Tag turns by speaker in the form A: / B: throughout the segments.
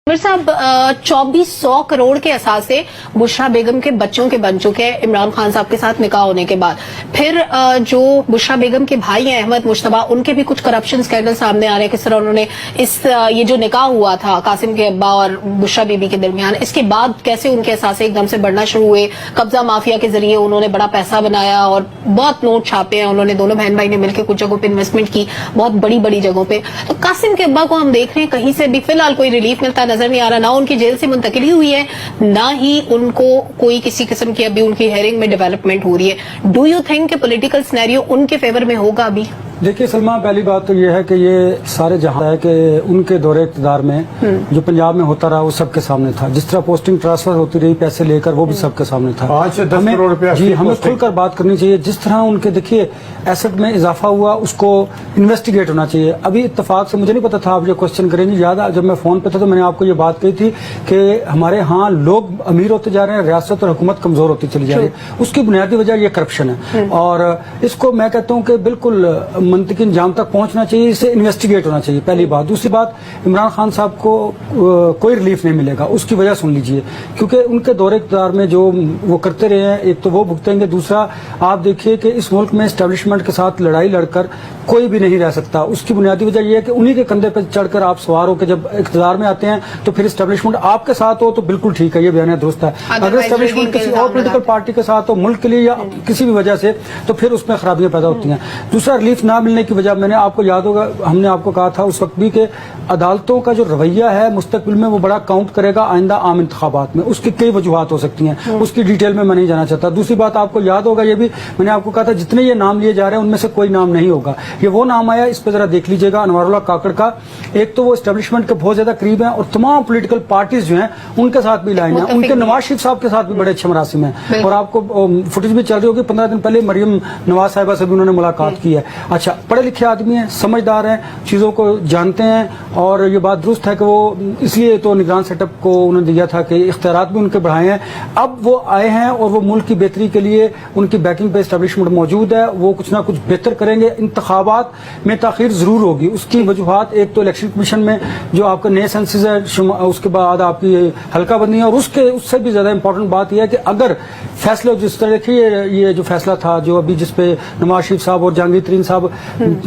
A: मिर साहब 2400 करोड़ के असासे बुशरा बेगम के बच्चों के बन चुके हैं इमरान खान साहब के साथ निकाह होने के बाद। फिर जो बुशरा बेगम के भाई हैं अहमद मुश्तबा, उनके भी कुछ करप्शन स्कैंडल सामने आ रहे हैं। किस तरह उन्होंने ये जो निकाह हुआ था कासिम के अब्बा और बुशरा बीबी के दरमियान, इसके बाद कैसे उनके असासे एकदम से बढ़ना शुरू हुए। कब्जा माफिया के जरिए उन्होंने बड़ा पैसा बनाया और बहुत नोट छापे हैं उन्होंने। दोनों बहन भाई ने मिलकर कुछ जगहों पे इन्वेस्टमेंट की, बहुत बड़ी बड़ी जगहों पे। तो कासिम के अब्बा को हम देख रहे हैं कहीं से भी फिलहाल कोई रिलीफ मिलता नजर नहीं आ रहा। ना उनकी जेल से मुंतकिली हुई है, ना ही उनको कोई किसी किस्म की अभी उनकी हेयरिंग में डेवलपमेंट हो रही है। डू यू थिंक कि पॉलिटिकल सिनेरियो उनके फेवर में होगा अभी?
B: देखिए सलमा, पहली बात तो ये है कि ये सारे जहां है कि उनके दौरे इक़्तिदार में जो पंजाब में होता रहा वो सबके सामने था। जिस तरह पोस्टिंग ट्रांसफर होती रही पैसे लेकर, वो भी सबके सामने था।
C: 5 से 10 करोड़ रुपया
B: जी, हमें खुलकर बात करनी चाहिए। जिस तरह उनके देखिए एसेट में इजाफा हुआ उसको इन्वेस्टिगेट होना चाहिए। अभी इत्तेफाक से मुझे नहीं पता था आप जो क्वेश्चन करेंगे, याद जब मैं फोन पे था तो मैंने आपको ये बात कही थी कि हमारे यहाँ लोग अमीर होते जा रहे हैं, रियासत और हुकूमत कमजोर होती चली जा रही है। उसकी बुनियादी वजह ये करप्शन है और इसको मैं कहता हूँ कि बिल्कुल मंतकी अंजाम तक पहुंचना चाहिए, इसे इन्वेस्टिगेट होना चाहिए, पहली बात। दूसरी बात, इमरान खान साहब को कोई रिलीफ नहीं मिलेगा, उसकी वजह सुन लीजिए। क्योंकि उनके दौरे इक़्तिदार में जो वो करते रहे हैं, एक तो वो भुगतेंगे, दूसरा आप देखिए कि इस मुल्क में एस्टेब्लिशमेंट के साथ लड़ाई लड़कर कोई भी नहीं रह सकता। उसकी बुनियादी वजह यह है कि उन्हीं के कंधे पर चढ़कर आप सवार होकर जब इक़्तिदार में आते हैं तो फिर एस्टेब्लिशमेंट आपके साथ हो तो बिल्कुल ठीक है, ये बयान दुरुस्त है। अगर एस्टेब्लिशमेंट किसी और पोलिटिकल पार्टी के साथ हो, मुल्क के लिए या किसी भी वजह से, तो फिर उसमें खराबियां पैदा होती हैं। दूसरा, रिलीफ ना मिलने की वजह, मैंने आपको याद होगा हमने आपको कहा था उस वक्त भी कि अदालतों का जो रवैया है मुस्तकबिल में वो बड़ा काउंट करेगा आइंदा आम इंतखाबात में। उसकी कई वजूहात हो सकती हैं, उसकी डिटेल में मैं नहीं जाना चाहता। दूसरी बात, आपको याद होगा ये भी मैंने आपको कहा था जितने ये नाम लिए जा रहे हैं उनमें से कोई नाम नहीं होगा। ये वो नाम आया, इस पर जरा देख लीजिएगा, अनवारुल्लाह काकड़ का। एक तो वो एस्टेब्लिशमेंट के बहुत ज्यादा करीब है और तमाम पोलिटिकल पार्टीज जो हैं उनके साथ भी लाइन है। उनके नवाज शरीफ साहब के साथ भी बड़े अच्छे मरासिम है और आपको फुटेज भी चल रही होगी। 15 दिन पहले मरियम नवाज साहिबा से भी उन्होंने मुलाकात की है। अच्छा, पढ़े लिखे आदमी है, समझदार हैं, चीज़ों को जानते हैं और ये बात दुरुस्त है कि वो इसलिए तो निगरान सेटअप को उन्होंने दिया था कि इख्तियारात भी उनके बढ़ाए हैं। अब वो आए हैं और वो मुल्क की बेहतरी के लिए उनकी बैकिंग पे एस्टेब्लिशमेंट मौजूद है। वो कुछ ना कुछ बेहतर करेंगे। इंतखाबात में ताखीर जरूर होगी, उसकी वजूहात एक तो इलेक्शन कमीशन में जो आपका नए सेंसेस है, उसके बाद आपकी हल्का बंदी है और उससे भी ज्यादा इंपॉर्टेंट बात यह है कि अगर फैसले जिस तरह देखिए ये जो फैसला था जो अभी जिसपे नवाज शरीफ साहब और जहांगीर तरीन साहब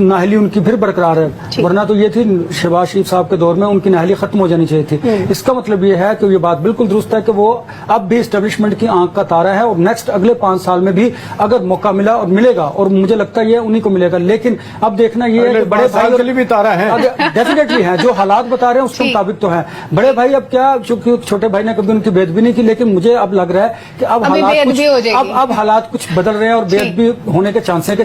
B: नाहली उनकी फिर बरकरार है, वरना तो ये थी शहबाज शरीफ साहब के दौर में उनकी नाहली खत्म हो जानी चाहिए थी। इसका मतलब ये है कि ये बात बिल्कुल दुरुस्त है कि वो अब भी एस्टेब्लिशमेंट की आंख का तारा है और नेक्स्ट अगले 5 साल में भी अगर मौका मिला और मिलेगा, और मुझे लगता है ये उन्हीं को मिलेगा। लेकिन अब देखना ये है कि बड़े भाई
C: के लिए भी तारा है,
B: डेफिनेटली है, जो हालात बता रहे हैं उसके मुताबिक तो है। बड़े भाई अब क्या, चूंकि छोटे भाई ने कभी उनकी बेदबी नहीं की, लेकिन मुझे अब लग रहा है कि अब हालात कुछ बदल रहे हैं और बेदबी होने के चांस है।